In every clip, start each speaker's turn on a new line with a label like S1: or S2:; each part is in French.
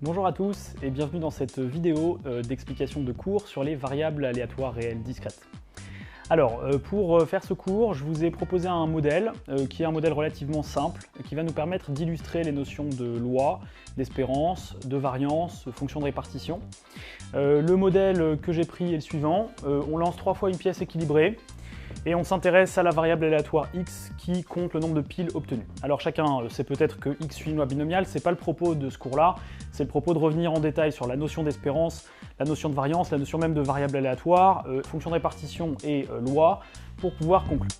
S1: Bonjour à tous et bienvenue dans cette vidéo d'explication de cours sur les variables aléatoires réelles discrètes. Alors, pour faire ce cours, je vous ai proposé un modèle qui est un modèle relativement simple, qui va nous permettre d'illustrer les notions de loi, d'espérance, de variance, de fonction de répartition. Le modèle que j'ai pris est le suivant. On lance 3 fois une pièce équilibrée, et on s'intéresse à la variable aléatoire x qui compte le nombre de piles obtenues. Alors chacun sait peut-être que x suit une loi binomiale, c'est pas le propos de ce cours-là, c'est le propos de revenir en détail sur la notion d'espérance, la notion de variance, la notion même de variable aléatoire, fonction de répartition et loi, pour pouvoir conclure.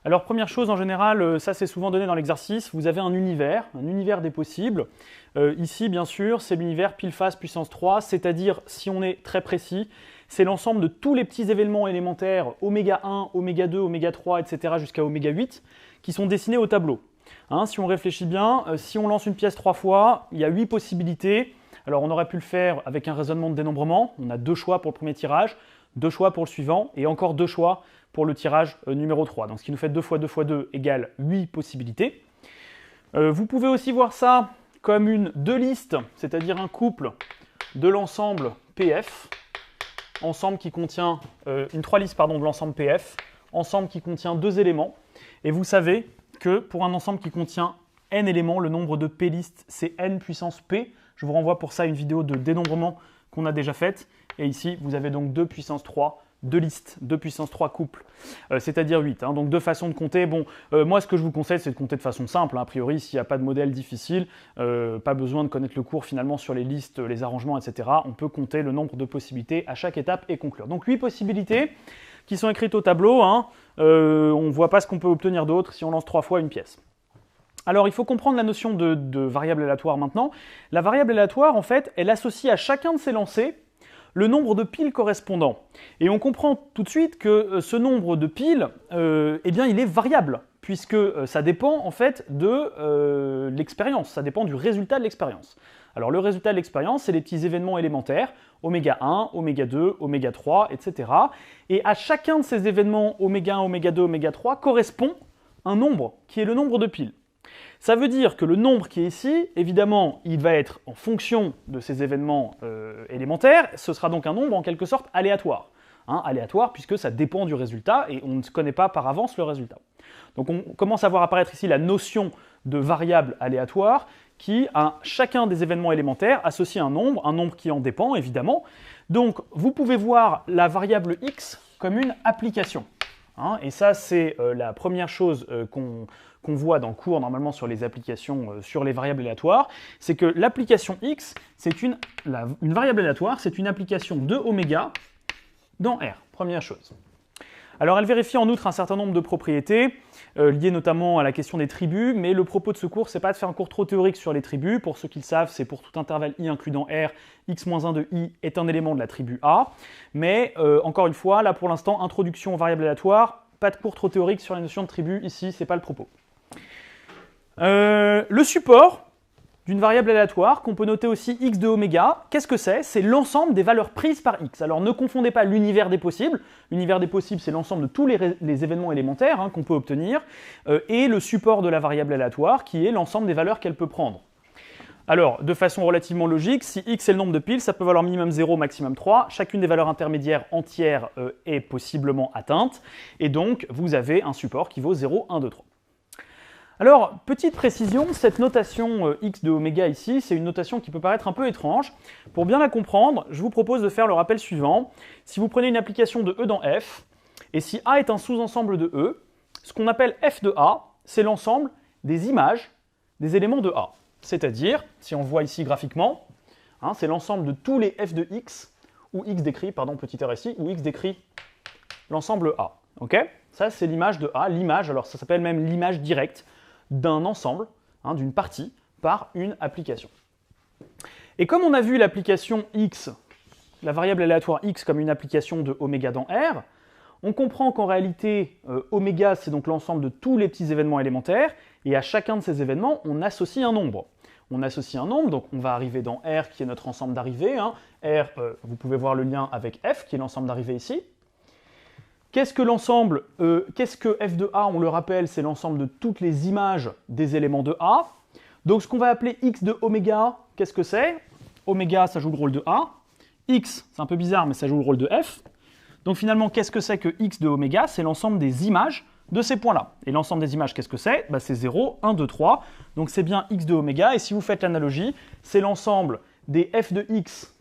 S1: Alors première chose, en général, ça c'est souvent donné dans l'exercice, vous avez un univers des possibles. Ici, bien sûr, c'est l'univers pile face puissance 3, c'est-à-dire, si on est très précis, c'est l'ensemble de tous les petits événements élémentaires, oméga 1, oméga 2, oméga 3, etc. jusqu'à oméga 8, qui sont dessinés au tableau. Si on réfléchit bien, si on lance une pièce 3 fois, il y a 8 possibilités. Alors on aurait pu le faire avec un raisonnement de dénombrement, on a 2 choix pour le premier tirage, 2 choix pour le suivant, et encore 2 choix pour le tirage numéro 3. Donc ce qui nous fait 2 fois 2 fois 2 égale 8 possibilités. Vous pouvez aussi voir ça comme une deux listes, c'est-à-dire un couple de l'ensemble PF, ensemble qui contient une 3 listes de l'ensemble PF, ensemble qui contient 2 éléments. Et vous savez que pour un ensemble qui contient n éléments, le nombre de p-listes, c'est n puissance p. Je vous renvoie pour ça à une vidéo de dénombrement qu'on a déjà faite. Et ici, vous avez donc 2 puissance 3, 2 listes, 2 puissance 3 couples, c'est-à-dire 8. Donc deux façons de compter. Bon, moi, ce que je vous conseille, c'est de compter de façon simple. A priori, s'il n'y a pas de modèle difficile, pas besoin de connaître le cours finalement sur les listes, les arrangements, etc. On peut compter le nombre de possibilités à chaque étape et conclure. Donc 8 possibilités qui sont écrites au tableau. On ne voit pas ce qu'on peut obtenir d'autre si on lance 3 fois une pièce. Alors, il faut comprendre la notion de variable aléatoire maintenant. La variable aléatoire, en fait, elle associe à chacun de ces lancers le nombre de piles correspondants. Et on comprend tout de suite que ce nombre de piles, eh bien, il est variable, puisque ça dépend en fait de l'expérience, ça dépend du résultat de l'expérience. Alors le résultat de l'expérience, c'est les petits événements élémentaires, oméga 1, oméga 2, oméga 3, etc. Et à chacun de ces événements, oméga 1, oméga 2, oméga 3, correspond un nombre, qui est le nombre de piles. Ça veut dire que le nombre qui est ici, évidemment, il va être en fonction de ces événements élémentaires, ce sera donc un nombre en quelque sorte aléatoire. Aléatoire puisque ça dépend du résultat et on ne connaît pas par avance le résultat. Donc on commence à voir apparaître ici la notion de variable aléatoire qui, à chacun des événements élémentaires, associe un nombre qui en dépend évidemment. Donc vous pouvez voir la variable x comme une application. Et ça, c'est la première chose qu'on voit dans le cours, normalement, sur les applications, sur les variables aléatoires, c'est que l'application x, c'est une variable aléatoire, c'est une application de oméga dans R, première chose. Alors, elle vérifie en outre un certain nombre de propriétés, liées notamment à la question des tribus, mais le propos de ce cours, c'est pas de faire un cours trop théorique sur les tribus. Pour ceux qui le savent, c'est pour tout intervalle i inclus dans R, x-1 de i est un élément de la tribu A. Mais, encore une fois, là pour l'instant, introduction aux variables aléatoires, pas de cours trop théorique sur la notion de tribu, ici, c'est pas le propos. Le support d'une variable aléatoire, qu'on peut noter aussi x de oméga, qu'est-ce que c'est? C'est l'ensemble des valeurs prises par x. Alors ne confondez pas l'univers des possibles. L'univers des possibles, c'est l'ensemble de tous les événements élémentaires qu'on peut obtenir, et le support de la variable aléatoire, qui est l'ensemble des valeurs qu'elle peut prendre. Alors, de façon relativement logique, si x est le nombre de piles, ça peut valoir minimum 0, maximum 3. Chacune des valeurs intermédiaires entières est possiblement atteinte, et donc vous avez un support qui vaut 0, 1, 2, 3. Alors, petite précision, cette notation x de oméga ici, c'est une notation qui peut paraître un peu étrange. Pour bien la comprendre, je vous propose de faire le rappel suivant. Si vous prenez une application de E dans F, et si A est un sous-ensemble de E, ce qu'on appelle F de A, c'est l'ensemble des images des éléments de A. C'est-à-dire, si on voit ici graphiquement, c'est l'ensemble de tous les F de x, où x décrit, petit r ici, où x décrit l'ensemble A. Ok? Ça, c'est l'image de A, l'image, alors ça s'appelle même l'image directe, d'un ensemble, d'une partie, par une application. Et comme on a vu l'application x, la variable aléatoire x comme une application de oméga dans R, on comprend qu'en réalité, oméga, c'est donc l'ensemble de tous les petits événements élémentaires, et à chacun de ces événements, on associe un nombre. On associe un nombre, donc on va arriver dans R, qui est notre ensemble d'arrivées. R, vous pouvez voir le lien avec F, qui est l'ensemble d'arrivées ici. Qu'est-ce que l'ensemble, qu'est-ce que f de a, on le rappelle, c'est l'ensemble de toutes les images des éléments de a. Donc ce qu'on va appeler x de oméga, qu'est-ce que c'est? Oméga, ça joue le rôle de a. X, c'est un peu bizarre, mais ça joue le rôle de f. Donc finalement, qu'est-ce que c'est que x de oméga? C'est l'ensemble des images de ces points-là. Et l'ensemble des images, qu'est-ce que c'est? Bah, c'est 0, 1, 2, 3. Donc c'est bien x de oméga. Et si vous faites l'analogie, c'est l'ensemble des f de x.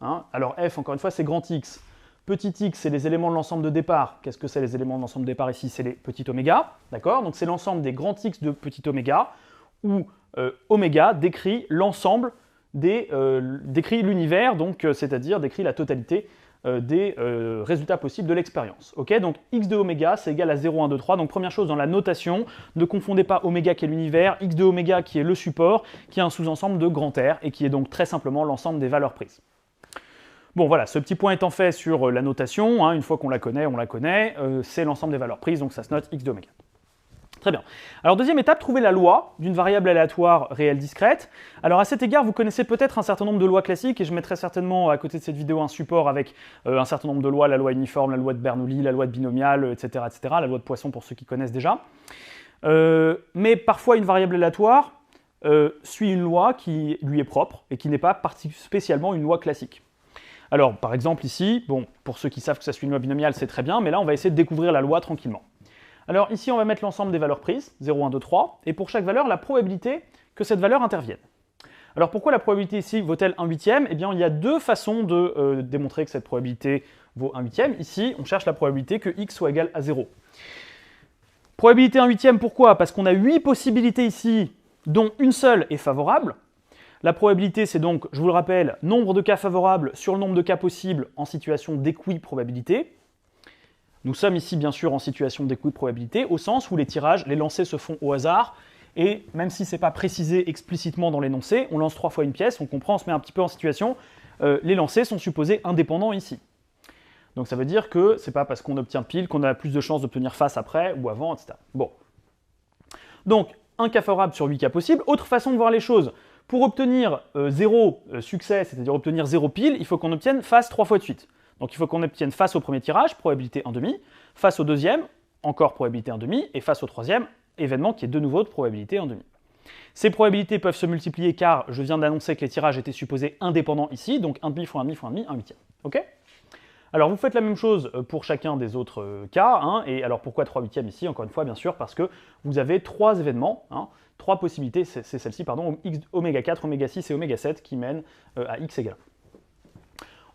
S1: Hein, alors f, encore une fois, c'est grand X. Petit x, c'est les éléments de l'ensemble de départ. Qu'est-ce que c'est les éléments de l'ensemble de départ ici? C'est les petits oméga. D'accord? Donc c'est l'ensemble des grands x de petit oméga, où oméga décrit l'ensemble décrit l'univers, donc c'est-à-dire décrit la totalité des résultats possibles de l'expérience. Okay, donc x de oméga, c'est égal à 0, 1, 2, 3. Donc première chose dans la notation, ne confondez pas oméga qui est l'univers, x de oméga qui est le support, qui est un sous-ensemble de grand R, et qui est donc très simplement l'ensemble des valeurs prises. Bon voilà, ce petit point étant fait sur la notation, hein, une fois qu'on la connaît, c'est l'ensemble des valeurs prises, donc ça se note x de oméga. Très bien. Alors deuxième étape, trouver la loi d'une variable aléatoire réelle discrète. Alors à cet égard, vous connaissez peut-être un certain nombre de lois classiques, et je mettrai certainement à côté de cette vidéo un support avec un certain nombre de lois, la loi uniforme, la loi de Bernoulli, la loi de binomial, etc., la loi de Poisson pour ceux qui connaissent déjà. Mais parfois une variable aléatoire suit une loi qui lui est propre, et qui n'est pas spécialement une loi classique. Alors par exemple ici, bon, pour ceux qui savent que ça suit une loi binomiale, c'est très bien, mais là on va essayer de découvrir la loi tranquillement. Alors ici, on va mettre l'ensemble des valeurs prises, 0, 1, 2, 3, et pour chaque valeur, la probabilité que cette valeur intervienne. Alors pourquoi la probabilité ici vaut-elle 1/8? Eh bien, il y a deux façons de démontrer que cette probabilité vaut 1/8. Ici, on cherche la probabilité que x soit égal à 0. Probabilité 1/8, pourquoi? Parce qu'on a 8 possibilités ici, dont une seule est favorable. La probabilité, c'est donc, je vous le rappelle, nombre de cas favorables sur le nombre de cas possibles en situation d'équiprobabilité. Nous sommes ici bien sûr en situation d'équiprobabilité, au sens où les tirages, les lancers se font au hasard, et même si ce n'est pas précisé explicitement dans l'énoncé, on lance 3 fois une pièce, on comprend, on se met un petit peu en situation, les lancers sont supposés indépendants ici. Donc ça veut dire que ce n'est pas parce qu'on obtient pile qu'on a plus de chances d'obtenir face après ou avant, etc. Bon. Donc, un cas favorable sur 8 cas possibles. Autre façon de voir les choses, pour obtenir 0 succès, c'est-à-dire obtenir 0 pile, il faut qu'on obtienne face 3 fois de suite. Donc il faut qu'on obtienne face au premier tirage, probabilité 1/2, face au deuxième, encore probabilité 1/2, et face au troisième, événement qui est de nouveau de probabilité 1/2. Ces probabilités peuvent se multiplier car je viens d'annoncer que les tirages étaient supposés indépendants ici, donc 1/2 fois 1/2 fois 1/2, 1/8. Ok? Alors vous faites la même chose pour chacun des autres cas, hein, et alors pourquoi 3/8 ici? Encore une fois, bien sûr, parce que vous avez 3 événements, hein, 3 possibilités, c'est celle-ci, pardon, oméga 4, oméga 6 et oméga 7 qui mènent à x égale 1.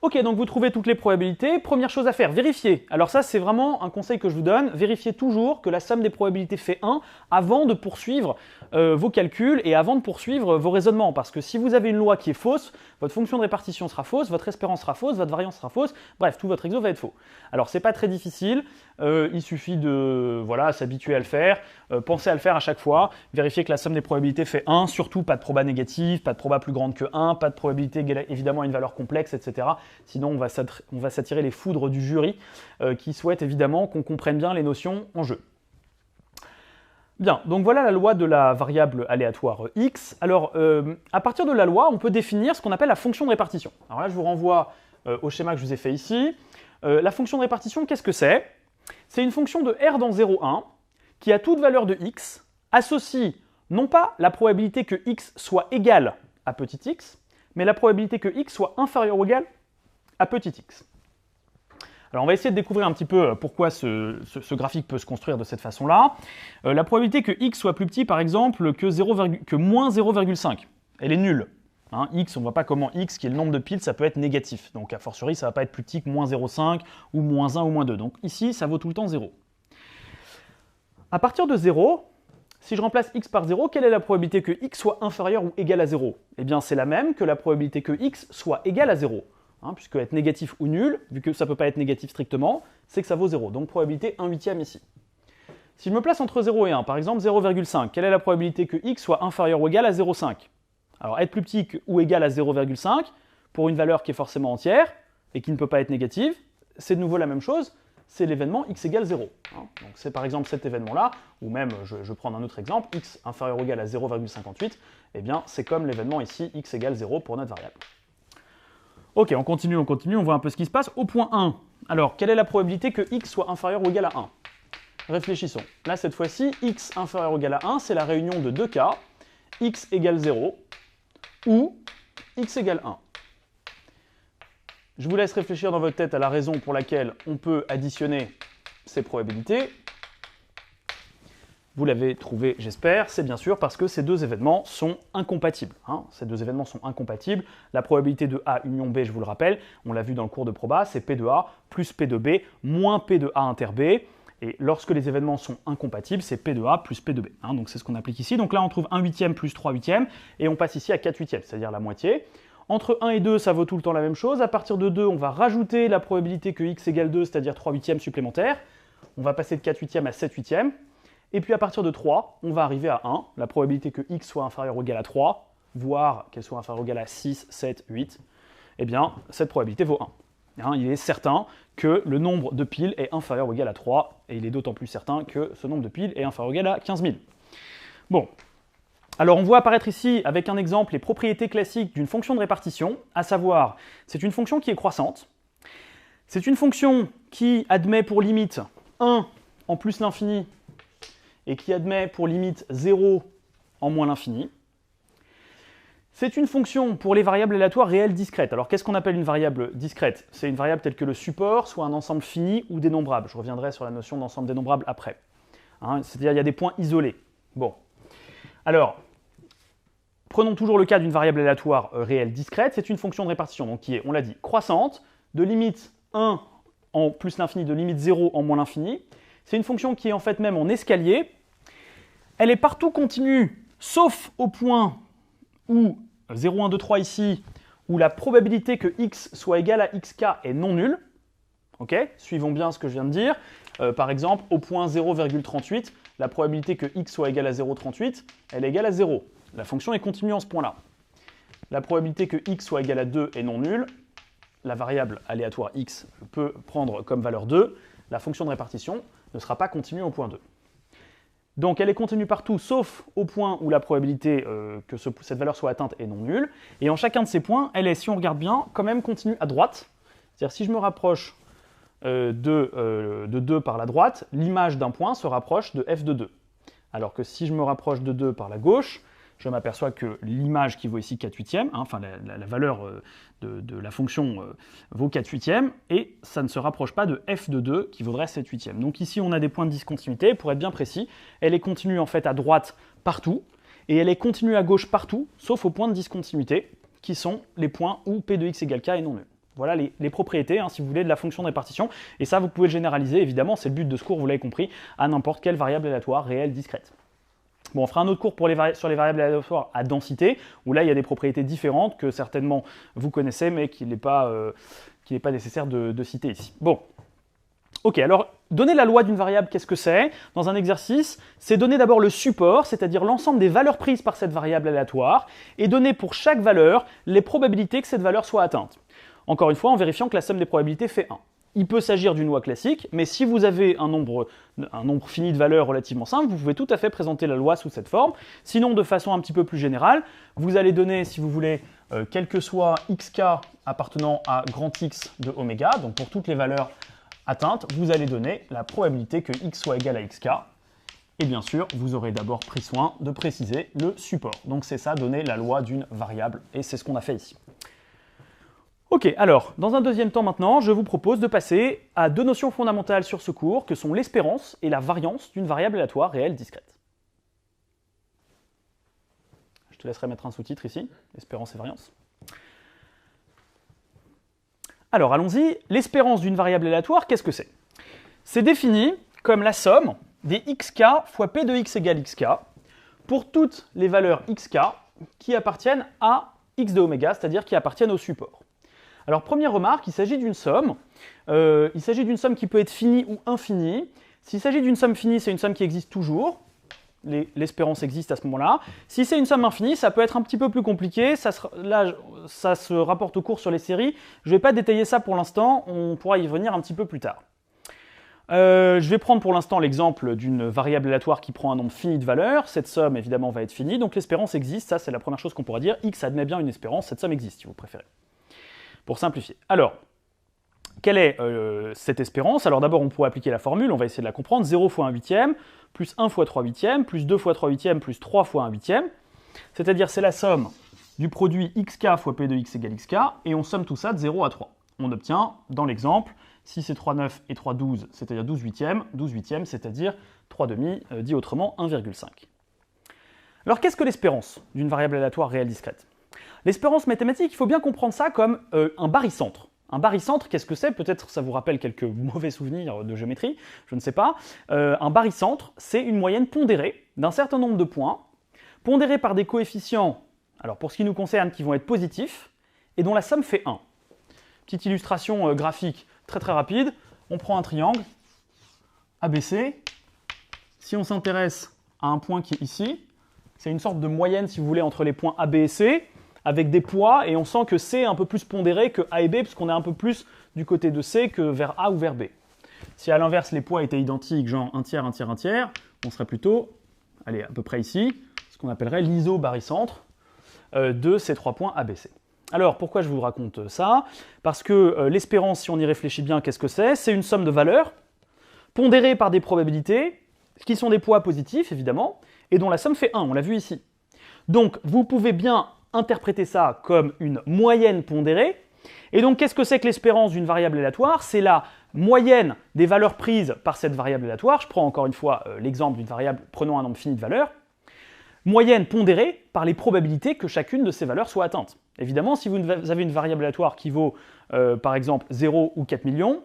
S1: Ok, donc vous trouvez toutes les probabilités. Première chose à faire, vérifier. Alors ça, c'est vraiment un conseil que je vous donne. Vérifiez toujours que la somme des probabilités fait 1 avant de poursuivre vos calculs et avant de poursuivre vos raisonnements. Parce que si vous avez une loi qui est fausse, votre fonction de répartition sera fausse, votre espérance sera fausse, votre variance sera fausse. Bref, tout votre exo va être faux. Alors c'est pas très difficile. Il suffit de s'habituer à le faire. Pensez à le faire à chaque fois. Vérifiez que la somme des probabilités fait 1. Surtout, pas de proba négative, pas de proba plus grande que 1, pas de probabilité égale évidemment à une valeur complexe, etc. Sinon, on va s'attirer les foudres du jury qui souhaite évidemment qu'on comprenne bien les notions en jeu. Bien, donc voilà la loi de la variable aléatoire x. Alors, à partir de la loi, on peut définir ce qu'on appelle la fonction de répartition. Alors là, je vous renvoie au schéma que je vous ai fait ici. La fonction de répartition, qu'est-ce que c'est? C'est une fonction de r dans 0, 1 qui, à toute valeur de x, associe non pas la probabilité que x soit égal à petit x, mais la probabilité que x soit inférieur ou égal à petit x. Alors on va essayer de découvrir un petit peu pourquoi ce graphique peut se construire de cette façon-là. La probabilité que x soit plus petit, par exemple, que moins 0,5, elle est nulle. Hein, x, on ne voit pas comment x, qui est le nombre de piles, ça peut être négatif. Donc a fortiori, ça ne va pas être plus petit que moins 0,5 ou moins 1 ou moins 2. Donc ici, ça vaut tout le temps 0. À partir de 0, si je remplace x par 0, quelle est la probabilité que x soit inférieur ou égal à 0? Eh bien, c'est la même que la probabilité que x soit égal à 0. Hein, puisque être négatif ou nul, vu que ça ne peut pas être négatif strictement, c'est que ça vaut 0. Donc probabilité 1/8 ici. Si je me place entre 0 et 1, par exemple 0,5, quelle est la probabilité que x soit inférieur ou égal à 0,5? Alors être plus petit ou égal à 0,5, pour une valeur qui est forcément entière, et qui ne peut pas être négative, c'est de nouveau la même chose, c'est l'événement x égale 0. Hein. Donc c'est par exemple cet événement-là, ou même, je vais prendre un autre exemple, x inférieur ou égal à 0,58, eh bien c'est comme l'événement ici, x égale 0 pour notre variable. Ok, on continue, on voit un peu ce qui se passe. Au point 1, alors, quelle est la probabilité que x soit inférieur ou égal à 1? Réfléchissons. Là, cette fois-ci, x inférieur ou égal à 1, c'est la réunion de deux cas, x égale 0 ou x égale 1. Je vous laisse réfléchir dans votre tête à la raison pour laquelle on peut additionner ces probabilités. Vous l'avez trouvé, j'espère, c'est bien sûr parce que ces deux événements sont incompatibles. Ces deux événements sont incompatibles. La probabilité de A union B, je vous le rappelle, on l'a vu dans le cours de proba, c'est P de A plus P de B moins P de A inter B. Et lorsque les événements sont incompatibles, c'est P de A plus P de B. Donc c'est ce qu'on applique ici. Donc là, on trouve 1 huitième plus 3 huitièmes, et on passe ici à 4 huitièmes, c'est-à-dire la moitié. Entre 1 et 2, ça vaut tout le temps la même chose. À partir de 2, on va rajouter la probabilité que x égale 2, c'est-à-dire 3 huitièmes supplémentaires. On va passer de 4 huitièmes à 7 huitièmes. Et puis à partir de 3, on va arriver à 1, la probabilité que x soit inférieur ou égal à 3, voire qu'elle soit inférieure ou égal à 6, 7, 8, eh bien, cette probabilité vaut 1. Il est certain que le nombre de piles est inférieur ou égal à 3, et il est d'autant plus certain que ce nombre de piles est inférieur ou égal à 15 000. Bon, alors on voit apparaître ici, avec un exemple, les propriétés classiques d'une fonction de répartition, à savoir, c'est une fonction qui est croissante, c'est une fonction qui admet pour limite 1 en plus l'infini, et qui admet pour limite 0 en moins l'infini. C'est une fonction pour les variables aléatoires réelles discrètes. Alors qu'est-ce qu'on appelle une variable discrète? C'est une variable telle que le support, soit un ensemble fini ou dénombrable. Je reviendrai sur la notion d'ensemble dénombrable après. C'est-à-dire il y a des points isolés. Bon. Alors, prenons toujours le cas d'une variable aléatoire réelle discrète. C'est une fonction de répartition, donc qui est, on l'a dit, croissante, de limite 1 en plus l'infini, de limite 0 en moins l'infini. C'est une fonction qui est en fait même en escalier. Elle est partout continue, sauf au point où 0, 1, 2, 3 ici, où la probabilité que x soit égal à xk est non nulle. Ok, suivons bien ce que je viens de dire. Par exemple, au point 0,38, la probabilité que x soit égal à 0,38, elle est égale à 0. La fonction est continue en ce point-là. La probabilité que x soit égal à 2 est non nulle. La variable aléatoire x peut prendre comme valeur 2. La fonction de répartition ne sera pas continue au point 2. Donc elle est continue partout, sauf au point où la probabilité que cette valeur soit atteinte est non nulle. Et en chacun de ces points, elle est, si on regarde bien, quand même continue à droite. C'est-à-dire si je me rapproche de 2 par la droite, l'image d'un point se rapproche de f de 2. Alors que si je me rapproche de 2 par la gauche, je m'aperçois que l'image qui vaut ici 4 huitièmes, enfin la valeur de la fonction vaut 4 huitièmes, et ça ne se rapproche pas de f de 2 qui vaudrait 7 huitièmes. Donc ici on a des points de discontinuité, pour être bien précis, elle est continue en fait à droite partout, et elle est continue à gauche partout, sauf aux points de discontinuité, qui sont les points où p de x égale k est non nul. Voilà les propriétés, si vous voulez, de la fonction de répartition, et ça vous pouvez le généraliser, évidemment, c'est le but de ce cours, vous l'avez compris, à n'importe quelle variable aléatoire réelle discrète. Bon, on fera un autre cours pour sur les variables aléatoires à densité, où là, il y a des propriétés différentes que certainement vous connaissez, mais qu'il n'est pas nécessaire de citer ici. Bon, ok, alors, donner la loi d'une variable, qu'est-ce que c'est? Dans un exercice, c'est donner d'abord le support, c'est-à-dire l'ensemble des valeurs prises par cette variable aléatoire, et donner pour chaque valeur les probabilités que cette valeur soit atteinte. Encore une fois, en vérifiant que la somme des probabilités fait 1. Il peut s'agir d'une loi classique, mais si vous avez un nombre fini de valeurs relativement simple, vous pouvez tout à fait présenter la loi sous cette forme. Sinon, de façon un petit peu plus générale, vous allez donner, si vous voulez, quel que soit xk appartenant à grand X de oméga, donc pour toutes les valeurs atteintes, vous allez donner la probabilité que x soit égal à xk. Et bien sûr, vous aurez d'abord pris soin de préciser le support. Donc c'est ça, donner la loi d'une variable, et c'est ce qu'on a fait ici. Ok, alors, dans un deuxième temps maintenant, je vous propose de passer à deux notions fondamentales sur ce cours, que sont l'espérance et la variance d'une variable aléatoire réelle discrète. Je te laisserai mettre un sous-titre ici, espérance et variance. Alors, allons-y, l'espérance d'une variable aléatoire, qu'est-ce que c'est? C'est défini comme la somme des xk fois p de x égale xk pour toutes les valeurs xk qui appartiennent à x de oméga, c'est-à-dire qui appartiennent au support. Alors, première remarque, il s'agit d'une somme. Il s'agit d'une somme qui peut être finie ou infinie. S'il s'agit d'une somme finie, c'est une somme qui existe toujours. L'espérance existe à ce moment-là. Si c'est une somme infinie, ça peut être un petit peu plus compliqué. Là, ça se rapporte au cours sur les séries. Je ne vais pas détailler ça pour l'instant. On pourra y revenir un petit peu plus tard. Je vais prendre pour l'instant l'exemple d'une variable aléatoire qui prend un nombre fini de valeurs. Cette somme, évidemment, va être finie. Donc, l'espérance existe. Ça, c'est la première chose qu'on pourra dire. X admet bien une espérance. Cette somme existe, si vous préférez. pour simplifier. Alors, quelle est cette espérance? Alors d'abord, on pourrait appliquer la formule, on va essayer de la comprendre. 0 fois 1 huitième, plus 1 fois 3 huitièmes, plus 2 fois 3 huitièmes, plus 3 fois 1 huitième. C'est-à-dire, c'est la somme du produit xk fois p de x égale xk, et on somme tout ça de 0 à 3. On obtient, dans l'exemple, si c'est 3 9 et 3 12, c'est-à-dire 12 huitièmes, c'est-à-dire 3 demi, dit autrement 1,5. Alors qu'est-ce que l'espérance d'une variable aléatoire réelle discrète? L'espérance mathématique, il faut bien comprendre ça comme un barycentre. Un barycentre, qu'est-ce que c'est? Peut-être ça vous rappelle quelques mauvais souvenirs de géométrie, je ne sais pas. Un barycentre, c'est une moyenne pondérée d'un certain nombre de points, pondérée par des coefficients, alors pour ce qui nous concerne, qui vont être positifs, et dont la somme fait 1. Petite illustration graphique très rapide, on prend un triangle, ABC. Si on s'intéresse à un point qui est ici, c'est une sorte de moyenne, si vous voulez, entre les points A, B et C, avec des poids, et on sent que C est un peu plus pondéré que A et B, puisqu'on est un peu plus du côté de C que vers A ou vers B. Si à l'inverse, les poids étaient identiques, genre 1 tiers, 1 tiers, 1 tiers, on serait plutôt, allez, à peu près ici, ce qu'on appellerait l'isobarycentre de ces trois points ABC. Alors, pourquoi je vous raconte ça? Parce que l'espérance, si on y réfléchit bien, qu'est-ce que c'est? C'est une somme de valeurs, pondérée par des probabilités, qui sont des poids positifs, évidemment, et dont la somme fait 1, on l'a vu ici. Donc, vous pouvez bien interpréter ça comme une moyenne pondérée. Et donc, qu'est-ce que c'est que l'espérance d'une variable aléatoire? C'est la moyenne des valeurs prises par cette variable aléatoire. Je prends encore une fois l'exemple d'une variable prenant un nombre fini de valeurs. Moyenne pondérée par les probabilités que chacune de ces valeurs soit atteinte. Évidemment, si vous avez une variable aléatoire qui vaut, par exemple, 0 ou 4 millions,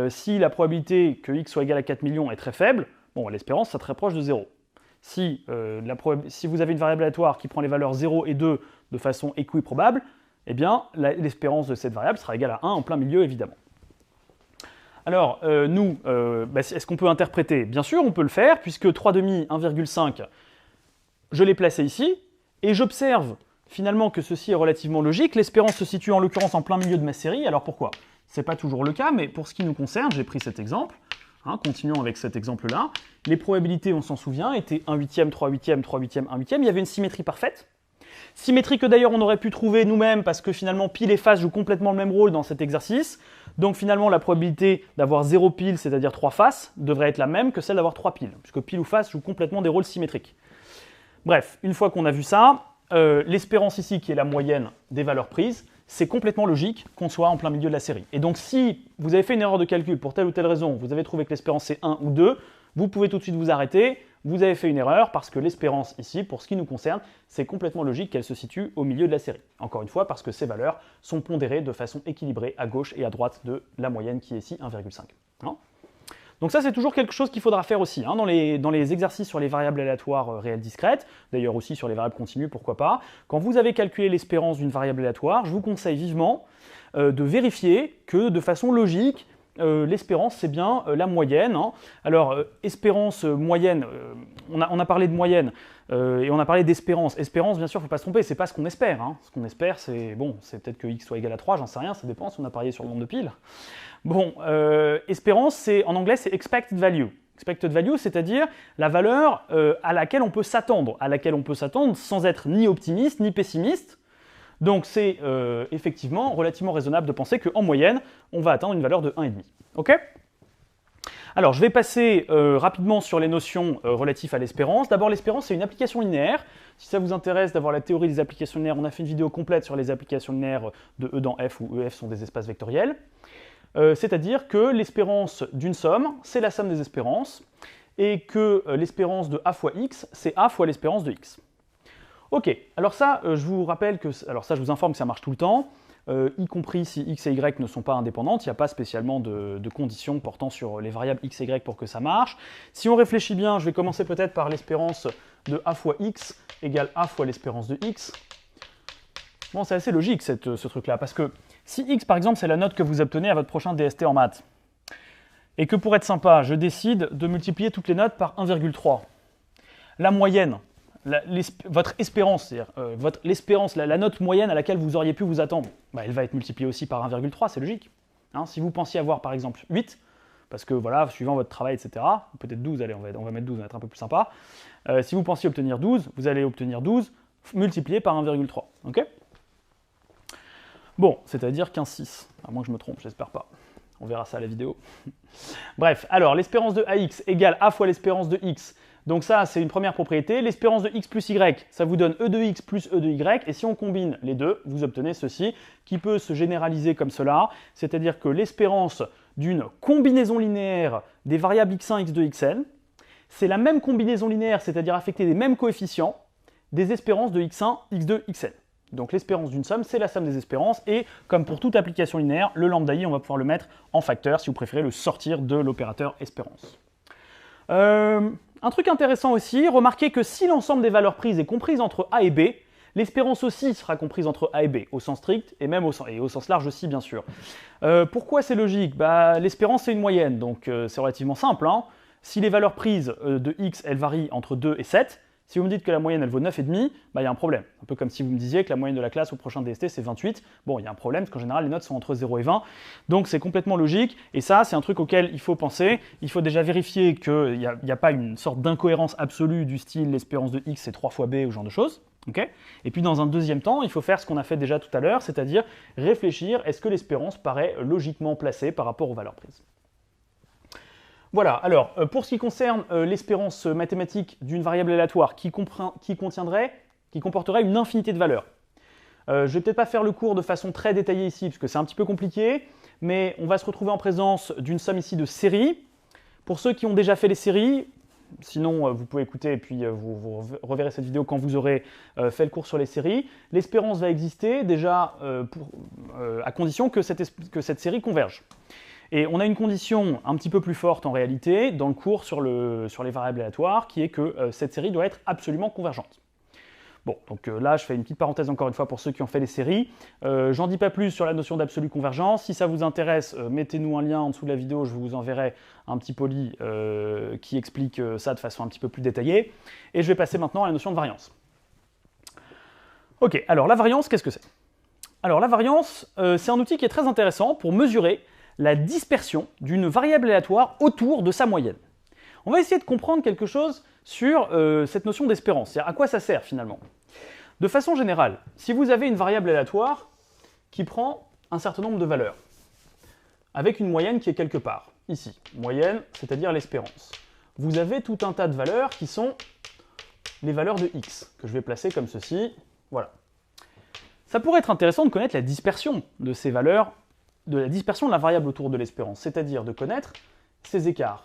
S1: si la probabilité que x soit égal à 4 millions est très faible, bon, l'espérance, sera très proche de 0. Si vous avez une variable aléatoire qui prend les valeurs 0 et 2 de façon équiprobable, eh bien, l'espérance de cette variable sera égale à 1 en plein milieu, évidemment. Alors, est-ce qu'on peut interpréter? Bien sûr, on peut le faire, puisque 3 demi, 1,5, je l'ai placé ici, et j'observe finalement que ceci est relativement logique. L'espérance se situe en l'occurrence en plein milieu de ma série. Alors pourquoi? Ce n'est pas toujours le cas, mais pour ce qui nous concerne, j'ai pris cet exemple. Continuons avec cet exemple-là. Les probabilités, on s'en souvient, étaient 1 huitième, 3 huitièmes, 3 huitièmes, 1 huitième. Il y avait une symétrie parfaite. Symétrie que d'ailleurs on aurait pu trouver nous-mêmes parce que finalement pile et face jouent complètement le même rôle dans cet exercice. Donc finalement la probabilité d'avoir 0 pile, c'est-à-dire 3 faces, devrait être la même que celle d'avoir 3 piles, puisque pile ou face jouent complètement des rôles symétriques. Bref, une fois qu'on a vu ça, l'espérance ici, qui est la moyenne des valeurs prises, c'est complètement logique qu'on soit en plein milieu de la série. Et donc si vous avez fait une erreur de calcul pour telle ou telle raison, vous avez trouvé que l'espérance c'est 1 ou 2, vous pouvez tout de suite vous arrêter, vous avez fait une erreur parce que l'espérance ici, pour ce qui nous concerne, c'est complètement logique qu'elle se situe au milieu de la série. Encore une fois, parce que ces valeurs sont pondérées de façon équilibrée à gauche et à droite de la moyenne qui est ici 1,5. Donc ça, c'est toujours quelque chose qu'il faudra faire aussi dans les exercices sur les variables aléatoires réelles discrètes, d'ailleurs aussi sur les variables continues, pourquoi pas. Quand vous avez calculé l'espérance d'une variable aléatoire, je vous conseille vivement de vérifier que de façon logique, l'espérance, c'est bien la moyenne. Alors, espérance moyenne, on a parlé de moyenne et on a parlé d'espérance. Espérance, bien sûr, il ne faut pas se tromper, c'est pas ce qu'on espère. Ce qu'on espère, c'est peut-être que x soit égal à 3, j'en sais rien, ça dépend si on a parié sur le nombre de piles. Bon, espérance, en anglais, c'est expected value. Expected value, c'est-à-dire la valeur à laquelle on peut s'attendre, sans être ni optimiste ni pessimiste. Donc c'est effectivement relativement raisonnable de penser qu'en moyenne, on va atteindre une valeur de 1,5. Ok ? Alors je vais passer rapidement sur les notions relatives à l'espérance. D'abord, l'espérance, c'est une application linéaire. Si ça vous intéresse d'avoir la théorie des applications linéaires, on a fait une vidéo complète sur les applications linéaires de E dans F, où EF sont des espaces vectoriels. C'est-à-dire que l'espérance d'une somme, c'est la somme des espérances, et que l'espérance de A fois X, c'est A fois l'espérance de X. Ok, alors ça, je vous rappelle que, je vous informe que ça marche tout le temps, y compris si x et y ne sont pas indépendantes, il n'y a pas spécialement de conditions portant sur les variables x et y pour que ça marche. Si on réfléchit bien, je vais commencer peut-être par l'espérance de a fois x égale a fois l'espérance de x. Bon, c'est assez logique ce truc-là, parce que si x, par exemple, c'est la note que vous obtenez à votre prochain DST en maths, et que pour être sympa, je décide de multiplier toutes les notes par 1,3, la moyenne, votre espérance, c'est-à-dire la note moyenne à laquelle vous auriez pu vous attendre, elle va être multipliée aussi par 1,3, c'est logique. Si vous pensiez avoir par exemple 8, parce que voilà, suivant votre travail, etc., peut-être 12, allez, on va mettre 12, on va être un peu plus sympa. Si vous pensiez obtenir 12, vous allez obtenir 12 multiplié par 1,3. Okay ? Bon, c'est-à-dire 15,6. À moins que je me trompe, j'espère pas. On verra ça à la vidéo. Bref, alors l'espérance de AX égale A fois l'espérance de X. Donc ça, c'est une première propriété. L'espérance de X plus Y, ça vous donne E de X plus E de Y. Et si on combine les deux, vous obtenez ceci, qui peut se généraliser comme cela. C'est-à-dire que l'espérance d'une combinaison linéaire des variables x1, x2, xn, c'est la même combinaison linéaire, c'est-à-dire affecter les mêmes coefficients des espérances de x1, x2, xn. Donc l'espérance d'une somme, c'est la somme des espérances, et comme pour toute application linéaire, le lambda i, on va pouvoir le mettre en facteur, si vous préférez le sortir de l'opérateur espérance. Un truc intéressant aussi, remarquez que si l'ensemble des valeurs prises est comprise entre A et B, l'espérance aussi sera comprise entre A et B, au sens strict, et même au sens large aussi, bien sûr. Pourquoi c'est logique? L'espérance, c'est une moyenne, donc c'est relativement simple. Hein. Si les valeurs prises de x, elles varient entre 2 et 7, si vous me dites que la moyenne, elle vaut 9,5, il y a un problème. Un peu comme si vous me disiez que la moyenne de la classe au prochain DST, c'est 28. Bon, il y a un problème, parce qu'en général, les notes sont entre 0 et 20. Donc, c'est complètement logique. Et ça, c'est un truc auquel il faut penser. Il faut déjà vérifier qu'il n'y a pas une sorte d'incohérence absolue du style l'espérance de x, c'est 3 fois b, ou ce genre de choses. Okay. Et puis, dans un deuxième temps, il faut faire ce qu'on a fait déjà tout à l'heure, c'est-à-dire réfléchir, est-ce que l'espérance paraît logiquement placée par rapport aux valeurs prises? Voilà, alors pour ce qui concerne l'espérance mathématique d'une variable aléatoire qui comporterait une infinité de valeurs. Je ne vais peut-être pas faire le cours de façon très détaillée ici, parce que c'est un petit peu compliqué, mais on va se retrouver en présence d'une somme ici de séries. Pour ceux qui ont déjà fait les séries, sinon vous pouvez écouter et puis vous reverrez cette vidéo quand vous aurez fait le cours sur les séries, l'espérance va exister déjà à condition que cette série converge. Et on a une condition un petit peu plus forte en réalité dans le cours sur les variables aléatoires, qui est que cette série doit être absolument convergente. Bon, donc là je fais une petite parenthèse encore une fois pour ceux qui ont fait les séries. J'en dis pas plus sur la notion d'absolue convergence. Si ça vous intéresse, mettez-nous un lien en dessous de la vidéo, je vous enverrai un petit poly qui explique ça de façon un petit peu plus détaillée. Et je vais passer maintenant à la notion de variance. Ok, alors la variance, qu'est-ce que c'est? Alors la variance, c'est un outil qui est très intéressant pour mesurer la dispersion d'une variable aléatoire autour de sa moyenne. On va essayer de comprendre quelque chose sur cette notion d'espérance, c'est-à-dire à quoi ça sert finalement. De façon générale, si vous avez une variable aléatoire qui prend un certain nombre de valeurs, avec une moyenne qui est quelque part, ici, moyenne, c'est-à-dire l'espérance, vous avez tout un tas de valeurs qui sont les valeurs de x, que je vais placer comme ceci, voilà. Ça pourrait être intéressant de connaître la dispersion de ces valeurs, de la dispersion de la variable autour de l'espérance, c'est-à-dire de connaître ces écarts.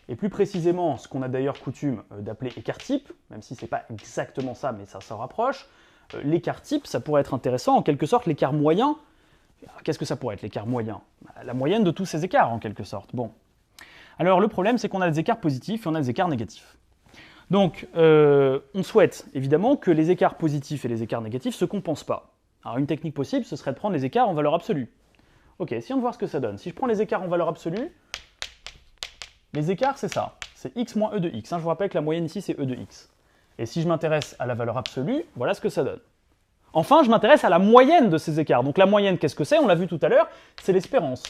S1: Et plus précisément, ce qu'on a d'ailleurs coutume d'appeler écart type, même si ce n'est pas exactement ça, mais ça s'en rapproche, l'écart type, ça pourrait être intéressant, en quelque sorte, l'écart moyen. Qu'est-ce que ça pourrait être, l'écart moyen? La moyenne de tous ces écarts, en quelque sorte. Bon. Alors, le problème, c'est qu'on a des écarts positifs et on a des écarts négatifs. Donc, on souhaite, évidemment, que les écarts positifs et les écarts négatifs ne se compensent pas. Alors, une technique possible, ce serait de prendre les écarts en valeur absolue. Ok, essayons de voir ce que ça donne. Si je prends les écarts en valeur absolue, les écarts, c'est ça. C'est x moins e de x. Je vous rappelle que la moyenne ici, c'est e de x. Et si je m'intéresse à la valeur absolue, voilà ce que ça donne. Enfin, je m'intéresse à la moyenne de ces écarts. Donc la moyenne, qu'est-ce que c'est? On l'a vu tout à l'heure, c'est l'espérance.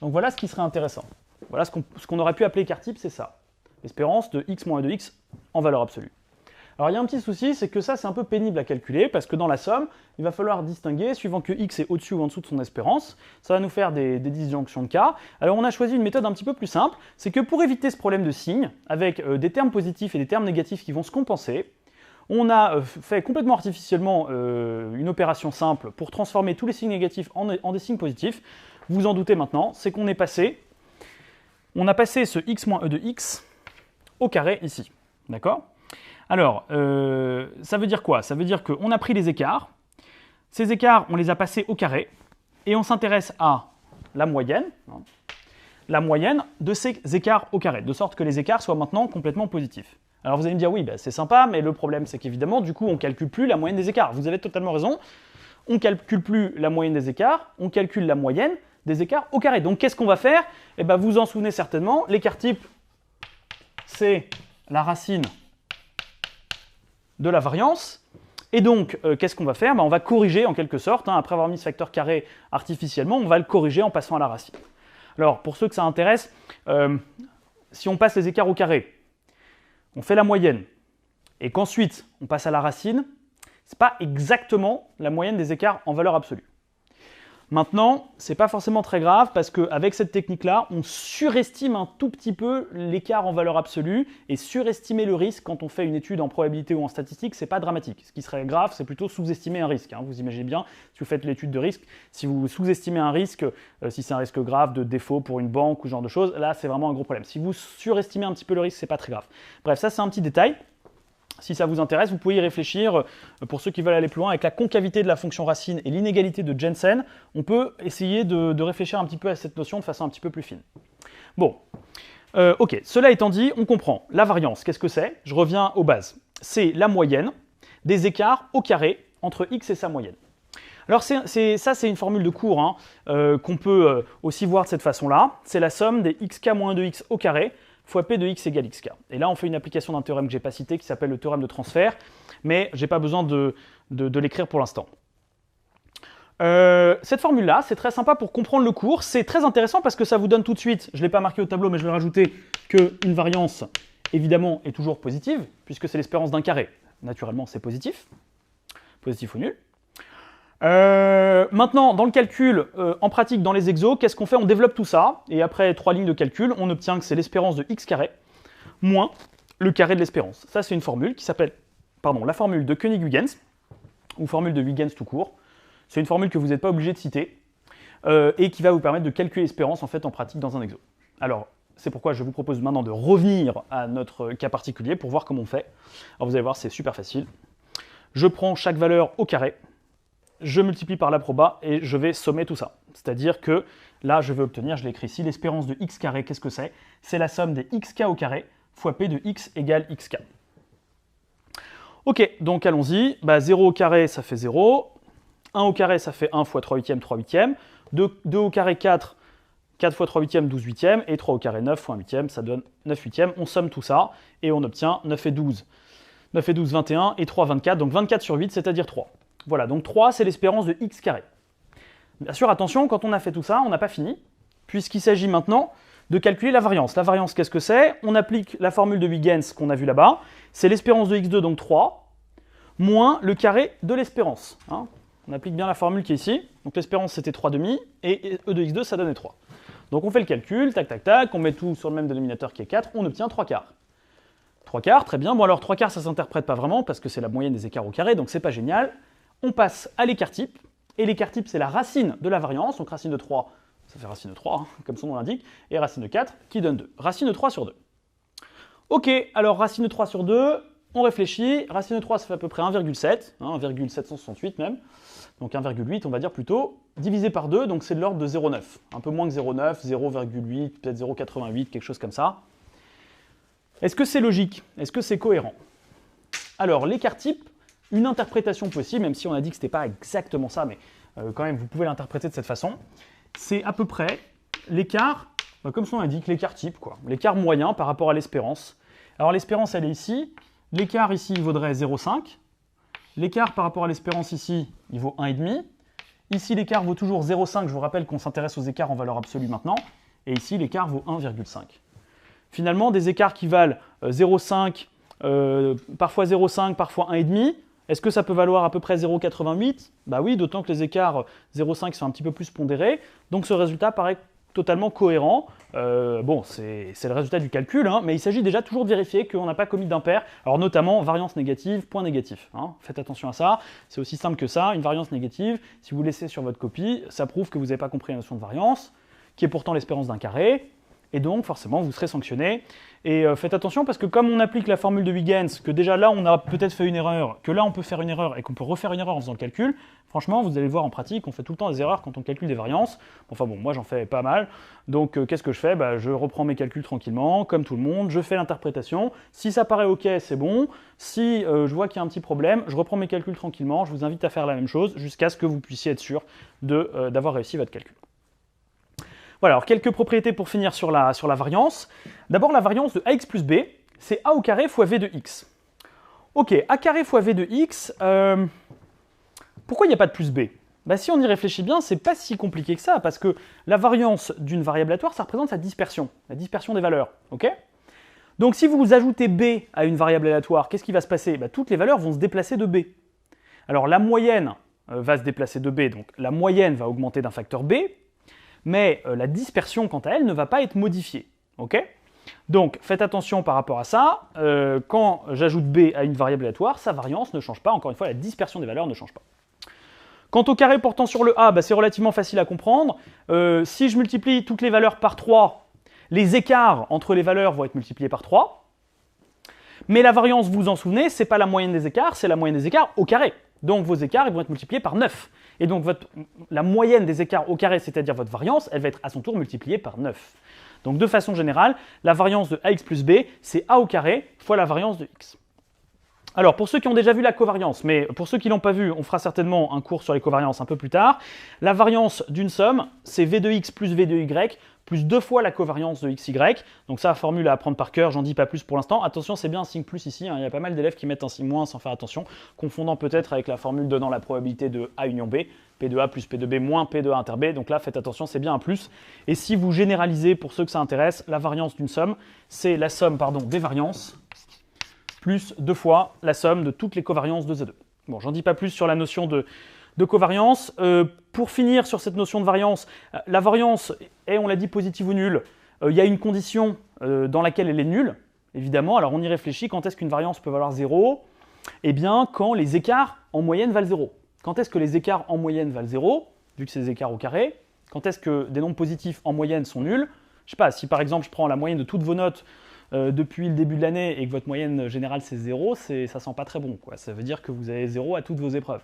S1: Donc voilà ce qui serait intéressant. Voilà ce qu'on aurait pu appeler écart type, c'est ça. L'espérance de x moins e de x en valeur absolue. Alors il y a un petit souci, c'est que ça c'est un peu pénible à calculer, parce que dans la somme, il va falloir distinguer, suivant que x est au-dessus ou en dessous de son espérance, ça va nous faire des disjonctions de cas. Alors on a choisi une méthode un petit peu plus simple, c'est que pour éviter ce problème de signe, avec des termes positifs et des termes négatifs qui vont se compenser, on a fait complètement artificiellement une opération simple pour transformer tous les signes négatifs en des signes positifs. Vous vous en doutez maintenant, c'est qu'on a passé ce x moins e de x au carré ici, d'accord ? Alors, ça veut dire quoi? Ça veut dire qu'on a pris les écarts, ces écarts, on les a passés au carré, et on s'intéresse à la moyenne de ces écarts au carré, de sorte que les écarts soient maintenant complètement positifs. Alors vous allez me dire, oui, c'est sympa, mais le problème c'est qu'évidemment, du coup, on ne calcule plus la moyenne des écarts. Vous avez totalement raison, on ne calcule plus la moyenne des écarts, on calcule la moyenne des écarts au carré. Donc qu'est-ce qu'on va faire? Eh bien, vous vous en souvenez certainement, l'écart type, c'est la racine de la variance. Et donc, qu'est-ce qu'on va faire? On va corriger en quelque sorte, après avoir mis ce facteur carré artificiellement, on va le corriger en passant à la racine. Alors, pour ceux que ça intéresse, si on passe les écarts au carré, on fait la moyenne, et qu'ensuite on passe à la racine, ce n'est pas exactement la moyenne des écarts en valeur absolue. Maintenant, c'est pas forcément très grave parce qu'avec cette technique-là, on surestime un tout petit peu l'écart en valeur absolue et surestimer le risque quand on fait une étude en probabilité ou en statistique, c'est pas dramatique. Ce qui serait grave, c'est plutôt sous-estimer un risque. Hein. Vous imaginez bien, si vous faites l'étude de risque, si vous sous-estimez un risque, si c'est un risque grave de défaut pour une banque ou ce genre de choses, là c'est vraiment un gros problème. Si vous surestimez un petit peu le risque, c'est pas très grave. Bref, ça c'est un petit détail. Si ça vous intéresse, vous pouvez y réfléchir. Pour ceux qui veulent aller plus loin, avec la concavité de la fonction racine et l'inégalité de Jensen, on peut essayer de réfléchir un petit peu à cette notion de façon un petit peu plus fine. Bon, ok, cela étant dit, on comprend. La variance, qu'est-ce que c'est? Je reviens aux bases. C'est la moyenne des écarts au carré entre x et sa moyenne. Alors ça, c'est une formule de cours hein, qu'on peut aussi voir de cette façon-là. C'est la somme des xk moins 2x au carré fois p de x égale xk. Et là, on fait une application d'un théorème que je n'ai pas cité qui s'appelle le théorème de transfert, mais je n'ai pas besoin de l'écrire pour l'instant. Cette formule-là, c'est très sympa pour comprendre le cours. C'est très intéressant parce que ça vous donne tout de suite, je ne l'ai pas marqué au tableau, mais je vais rajouter qu'une variance, évidemment, est toujours positive, puisque c'est l'espérance d'un carré. Naturellement, c'est positif. Positif ou nul. Maintenant, dans le calcul, en pratique, dans les exos, qu'est-ce qu'on fait? On développe tout ça, et après 3 lignes de calcul, on obtient que c'est l'espérance de x carré moins le carré de l'espérance. Ça, c'est une formule qui s'appelle, la formule de Koenig-Huygens, ou formule de Huygens tout court. C'est une formule que vous n'êtes pas obligé de citer, et qui va vous permettre de calculer l'espérance, en fait, en pratique dans un exo. Alors, c'est pourquoi je vous propose maintenant de revenir à notre cas particulier pour voir comment on fait. Alors, vous allez voir, c'est super facile. Je prends chaque valeur au carré, je multiplie par la proba et je vais sommer tout ça. C'est-à-dire que là, je vais obtenir, je l'ai écrit ici, l'espérance de x carré, qu'est-ce que c'est? C'est la somme des xk au carré fois p de x égale xk. Ok, donc allons-y. 0 au carré, ça fait 0. 1 au carré, ça fait 1 fois 3 huitièmes, 3 huitièmes. 2 au carré, 4. 4 fois 3 huitièmes, 12 huitièmes. Et 3 au carré, 9 fois 1 huitième, ça donne 9 huitièmes. On somme tout ça et on obtient 9 et 12. 9 et 12, 21 et 3, 24. Donc 24 sur 8, c'est-à-dire 3. Voilà, donc 3, c'est l'espérance de x carré. Bien sûr, attention, quand on a fait tout ça, on n'a pas fini, puisqu'il s'agit maintenant de calculer la variance. La variance, qu'est-ce que c'est? On applique la formule de Huygens qu'on a vue là-bas. C'est l'espérance de x2, donc 3, moins le carré de l'espérance. Hein. On applique bien la formule qui est ici. Donc l'espérance, c'était 3,5, et e de x2, ça donnait 3. Donc on fait le calcul, tac, tac, tac, on met tout sur le même dénominateur qui est 4, on obtient 3 quarts. 3 quarts, très bien. Bon alors 3 quarts, ça ne s'interprète pas vraiment, parce que c'est la moyenne des écarts au carré, donc c'est pas génial. On passe à l'écart type, et l'écart type c'est la racine de la variance, donc racine de 3, ça fait racine de 3, hein, comme son nom l'indique, et racine de 4 qui donne 2. Racine de 3 sur 2. Ok, alors racine de 3 sur 2, on réfléchit, racine de 3 ça fait à peu près 1,7, hein, 1,768 même, donc 1,8 on va dire plutôt, divisé par 2, donc c'est de l'ordre de 0,9, un peu moins que 0,9, 0,8, peut-être 0,88, quelque chose comme ça. Est-ce que c'est logique? Est-ce que c'est cohérent? Alors l'écart type, une interprétation possible, même si on a dit que ce n'était pas exactement ça, mais quand même, vous pouvez l'interpréter de cette façon. C'est à peu près l'écart, comme son nom l'indique, l'écart type, quoi. L'écart moyen par rapport à l'espérance. Alors l'espérance, elle est ici. L'écart ici, il vaudrait 0,5. L'écart par rapport à l'espérance ici, il vaut 1,5. Ici, l'écart vaut toujours 0,5. Je vous rappelle qu'on s'intéresse aux écarts en valeur absolue maintenant. Et ici, l'écart vaut 1,5. Finalement, des écarts qui valent 0,5, parfois 0,5, parfois 1,5. Est-ce que ça peut valoir à peu près 0,88? Bah oui, d'autant que les écarts 0,5 sont un petit peu plus pondérés. Donc ce résultat paraît totalement cohérent. Bon, c'est le résultat du calcul, hein, mais il s'agit déjà toujours de vérifier qu'on n'a pas commis d'impair. Alors notamment variance négative, point négatif. Hein. Faites attention à ça, c'est aussi simple que ça. Une variance négative, si vous laissez sur votre copie, ça prouve que vous n'avez pas compris la notion de variance, qui est pourtant l'espérance d'un carré. Et donc, forcément, vous serez sanctionné. Et faites attention parce que comme on applique la formule de Huygens, que déjà là, on a peut-être fait une erreur, que là, on peut faire une erreur et qu'on peut refaire une erreur en faisant le calcul, franchement, vous allez le voir en pratique, on fait tout le temps des erreurs quand on calcule des variances. Enfin bon, moi, j'en fais pas mal. Donc, qu'est-ce que je fais? Je reprends mes calculs tranquillement, comme tout le monde, je fais l'interprétation. Si ça paraît OK, c'est bon. Si je vois qu'il y a un petit problème, je reprends mes calculs tranquillement. Je vous invite à faire la même chose jusqu'à ce que vous puissiez être sûr d'avoir réussi votre calcul. Voilà, alors quelques propriétés pour finir sur la variance. D'abord, la variance de ax plus b, c'est a au carré fois v de x. Ok, a carré fois v de x, pourquoi il n'y a pas de plus b? Si on y réfléchit bien, c'est pas si compliqué que ça, parce que la variance d'une variable aléatoire, ça représente sa dispersion, la dispersion des valeurs. Ok? Donc si vous ajoutez b à une variable aléatoire, qu'est-ce qui va se passer? Toutes les valeurs vont se déplacer de b. Alors la moyenne va se déplacer de B, donc la moyenne va augmenter d'un facteur B, mais la dispersion, quant à elle, ne va pas être modifiée. Okay, donc faites attention par rapport à ça, quand j'ajoute B à une variable aléatoire, sa variance ne change pas, encore une fois, la dispersion des valeurs ne change pas. Quant au carré portant sur le A, c'est relativement facile à comprendre. Si je multiplie toutes les valeurs par 3, les écarts entre les valeurs vont être multipliés par 3. Mais la variance, vous vous en souvenez, ce n'est pas la moyenne des écarts, c'est la moyenne des écarts au carré. Donc vos écarts ils vont être multipliés par 9. Et donc la moyenne des écarts au carré, c'est-à-dire votre variance, elle va être à son tour multipliée par 9. Donc de façon générale, la variance de ax plus b, c'est a au carré fois la variance de x. Alors pour ceux qui ont déjà vu la covariance, mais pour ceux qui ne l'ont pas vu, on fera certainement un cours sur les covariances un peu plus tard. La variance d'une somme, c'est v de x plus v de y, plus 2 fois la covariance de xy. Donc ça, formule à apprendre par cœur, j'en dis pas plus pour l'instant. Attention, c'est bien un signe plus ici, hein. Il y a pas mal d'élèves qui mettent un signe moins sans faire attention, confondant peut-être avec la formule donnant la probabilité de A union B, P de A plus P de B moins P de A inter B. Donc là, faites attention, c'est bien un plus. Et si vous généralisez, pour ceux que ça intéresse, la variance d'une somme, c'est la somme des variances, plus 2 fois la somme de toutes les covariances de Z2. Bon, j'en dis pas plus sur la notion de covariance. Pour finir sur cette notion de variance, la variance est, on l'a dit, positive ou nulle. Il y a une condition dans laquelle elle est nulle, évidemment. Alors on y réfléchit, quand est-ce qu'une variance peut valoir 0? Eh bien, quand les écarts en moyenne valent 0. Quand est-ce que les écarts en moyenne valent 0, vu que c'est des écarts au carré? Quand est-ce que des nombres positifs en moyenne sont nuls? Je ne sais pas, si par exemple je prends la moyenne de toutes vos notes depuis le début de l'année et que votre moyenne générale c'est 0, ça sent pas très bon, quoi. Ça veut dire que vous avez 0 à toutes vos épreuves.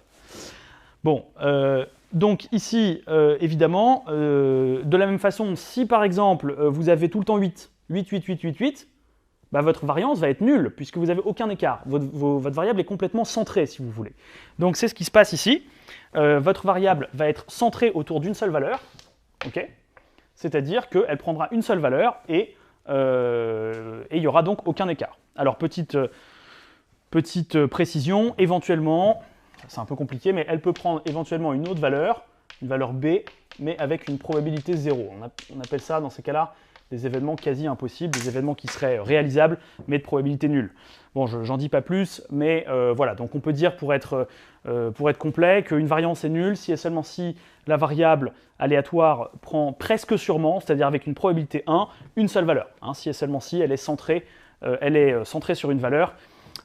S1: Bon, donc ici, évidemment, de la même façon, si par exemple vous avez tout le temps 8, bah, votre variance va être nulle puisque vous n'avez aucun écart. Votre variable est complètement centrée, si vous voulez. Donc c'est ce qui se passe ici. Votre variable va être centrée autour d'une seule valeur, okay, c'est-à-dire qu'elle prendra une seule valeur et il n'y aura donc aucun écart. Alors petite précision, éventuellement, c'est un peu compliqué, mais elle peut prendre éventuellement une autre valeur, une valeur B, mais avec une probabilité 0. On appelle ça dans ces cas-là des événements quasi impossibles, des événements qui seraient réalisables, mais de probabilité nulle. Bon, j'en dis pas plus, mais voilà, donc on peut dire pour être complet qu'une variance est nulle si et seulement si la variable aléatoire prend presque sûrement, c'est-à-dire avec une probabilité 1, une seule valeur. Hein, si et seulement si elle est centrée sur une valeur,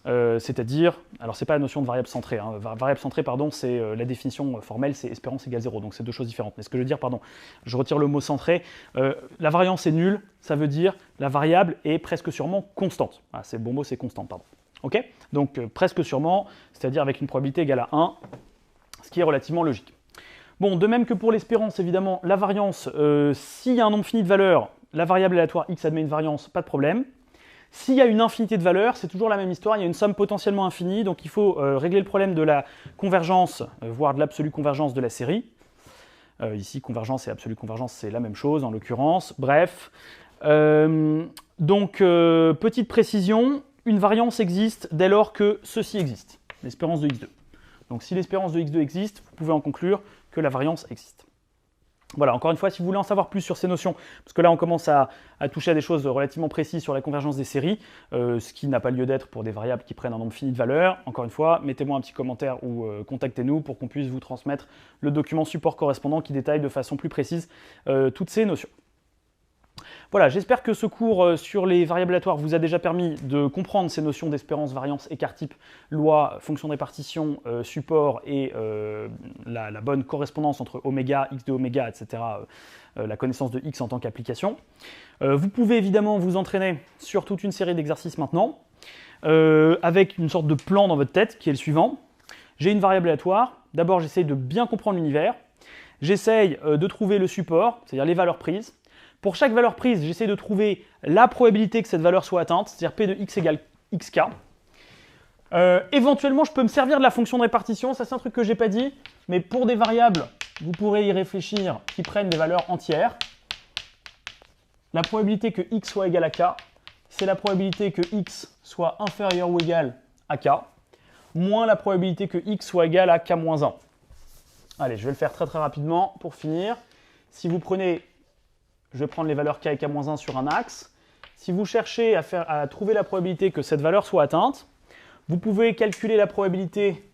S1: c'est-à-dire, alors c'est pas la notion de variable centrée, hein, variable centrée, pardon, c'est la définition formelle, c'est espérance égale 0, donc c'est deux choses différentes. Mais ce que je veux dire, pardon, je retire le mot centré, la variance est nulle, ça veut dire la variable est presque sûrement constante. Ah, c'est le bon mot, c'est constante, pardon. Ok, donc presque sûrement, c'est-à-dire avec une probabilité égale à 1, ce qui est relativement logique. Bon, de même que pour l'espérance, évidemment, la variance, s'il y a un nombre fini de valeurs, la variable aléatoire x admet une variance, pas de problème. S'il y a une infinité de valeurs, c'est toujours la même histoire, il y a une somme potentiellement infinie, donc il faut régler le problème de la convergence, voire de l'absolue convergence de la série. Ici, convergence et absolue convergence, c'est la même chose en l'occurrence. Bref, donc petite précision, une variance existe dès lors que ceci existe, l'espérance de x2. Donc si l'espérance de x2 existe, vous pouvez en conclure que la variance existe. Voilà, encore une fois, si vous voulez en savoir plus sur ces notions, parce que là on commence à toucher à des choses relativement précises sur la convergence des séries, ce qui n'a pas lieu d'être pour des variables qui prennent un nombre fini de valeurs, encore une fois, mettez-moi un petit commentaire ou contactez-nous pour qu'on puisse vous transmettre le document support correspondant qui détaille de façon plus précise toutes ces notions. Voilà, j'espère que ce cours sur les variables aléatoires vous a déjà permis de comprendre ces notions d'espérance, variance, écart type, loi, fonction de répartition, support et la bonne correspondance entre oméga, x de oméga, etc., la connaissance de x en tant qu'application. Vous pouvez évidemment vous entraîner sur toute une série d'exercices maintenant, avec une sorte de plan dans votre tête qui est le suivant. J'ai une variable aléatoire, d'abord j'essaye de bien comprendre l'univers, j'essaye de trouver le support, c'est-à-dire les valeurs prises. Pour chaque valeur prise, j'essaie de trouver la probabilité que cette valeur soit atteinte, c'est-à-dire P de x égale xk. Éventuellement, je peux me servir de la fonction de répartition, ça c'est un truc que je n'ai pas dit, mais pour des variables, vous pourrez y réfléchir, qui prennent des valeurs entières. La probabilité que x soit égal à k, c'est la probabilité que x soit inférieur ou égal à k, moins la probabilité que x soit égal à k-1. Allez, je vais le faire très très rapidement pour finir. Si vous prenez... Je vais prendre les valeurs k et k-1 sur un axe. Si vous cherchez à trouver la probabilité que cette valeur soit atteinte, vous pouvez calculer la probabilité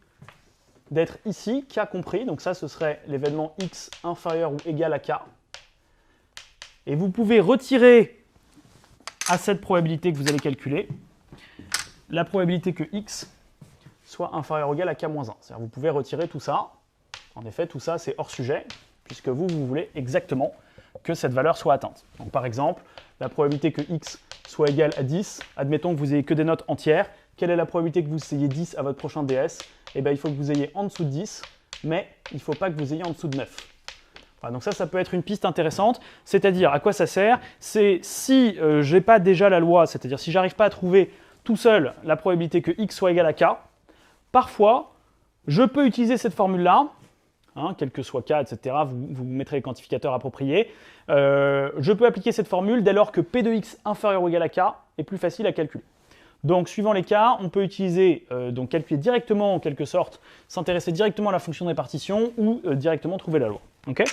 S1: d'être ici, k compris, donc ça ce serait l'événement x inférieur ou égal à k. Et vous pouvez retirer à cette probabilité que vous allez calculer la probabilité que x soit inférieur ou égal à k-1. C'est-à-dire vous pouvez retirer tout ça. En effet, tout ça c'est hors sujet, puisque vous voulez exactement que cette valeur soit atteinte. Donc par exemple, la probabilité que x soit égal à 10, admettons que vous ayez que des notes entières, quelle est la probabilité que vous ayez 10 à votre prochain DS? Eh bien, il faut que vous ayez en dessous de 10, mais il ne faut pas que vous ayez en dessous de 9. Voilà, donc ça peut être une piste intéressante, c'est-à-dire à quoi ça sert? C'est si je n'ai pas déjà la loi, c'est-à-dire si j'arrive pas à trouver tout seul la probabilité que x soit égal à k, parfois, je peux utiliser cette formule-là, quel que soit k, etc., vous mettrez les quantificateurs appropriés. Je peux appliquer cette formule dès lors que p de x inférieur ou égal à k est plus facile à calculer. Donc, suivant les cas, on peut utiliser, donc calculer directement, en quelque sorte, s'intéresser directement à la fonction de répartition ou directement trouver la loi. Okay,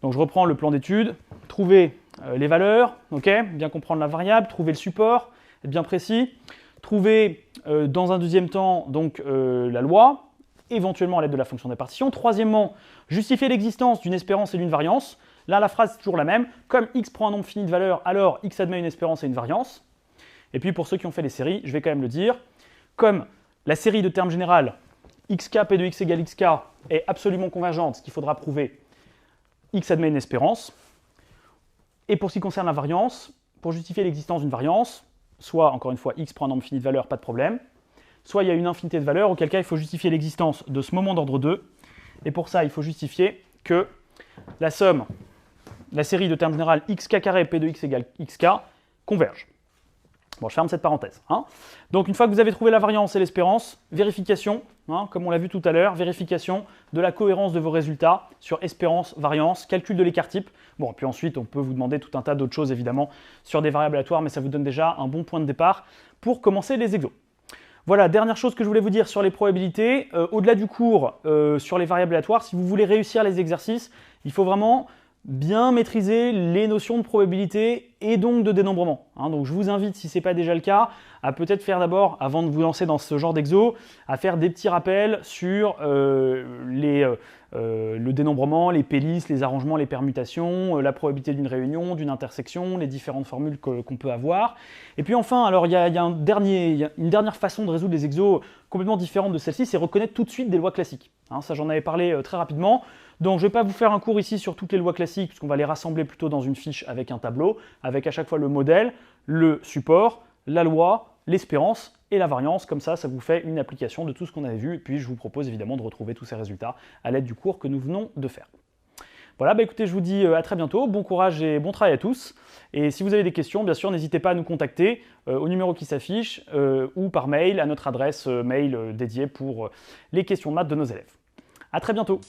S1: donc, je reprends le plan d'étude, trouver les valeurs, bien comprendre la variable, trouver le support, être bien précis, trouver dans un deuxième temps donc, la loi, éventuellement à l'aide de la fonction de répartition. Troisièmement, justifier l'existence d'une espérance et d'une variance. Là, la phrase est toujours la même. Comme x prend un nombre fini de valeurs, alors x admet une espérance et une variance. Et puis pour ceux qui ont fait les séries, je vais quand même le dire, comme la série de termes générales xk p de x égale xk est absolument convergente, ce qu'il faudra prouver, x admet une espérance. Et pour ce qui concerne la variance, pour justifier l'existence d'une variance, soit encore une fois x prend un nombre fini de valeurs, pas de problème, soit il y a une infinité de valeurs, auquel cas il faut justifier l'existence de ce moment d'ordre 2. Et pour ça, il faut justifier que la somme, la série de termes générales xk carré p de x égale xk converge. Bon, je ferme cette parenthèse. Donc, une fois que vous avez trouvé la variance et l'espérance, vérification, comme on l'a vu tout à l'heure, vérification de la cohérence de vos résultats sur espérance, variance, calcul de l'écart type. Bon, puis ensuite, on peut vous demander tout un tas d'autres choses, évidemment, sur des variables aléatoires, mais ça vous donne déjà un bon point de départ pour commencer les exos. Voilà, dernière chose que je voulais vous dire sur les probabilités. Au-delà du cours sur les variables aléatoires, si vous voulez réussir les exercices, il faut vraiment bien maîtriser les notions de probabilité et donc de dénombrement. Donc je vous invite, si ce n'est pas déjà le cas, à peut-être faire d'abord, avant de vous lancer dans ce genre d'exo, à faire des petits rappels sur le dénombrement, les pélices, les arrangements, les permutations, la probabilité d'une réunion, d'une intersection, les différentes formules qu'on peut avoir. Et puis enfin, alors il y a une dernière façon de résoudre les exos complètement différente de celle-ci, c'est reconnaître tout de suite des lois classiques. Ça j'en avais parlé très rapidement. Donc je ne vais pas vous faire un cours ici sur toutes les lois classiques, puisqu'on va les rassembler plutôt dans une fiche avec un tableau, avec à chaque fois le modèle, le support, la loi, l'espérance et la variance. Comme ça, ça vous fait une application de tout ce qu'on avait vu. Et puis je vous propose évidemment de retrouver tous ces résultats à l'aide du cours que nous venons de faire. Voilà, écoutez, je vous dis à très bientôt, bon courage et bon travail à tous. Et si vous avez des questions, bien sûr, n'hésitez pas à nous contacter au numéro qui s'affiche ou par mail à notre adresse mail dédiée pour les questions de maths de nos élèves. À très bientôt.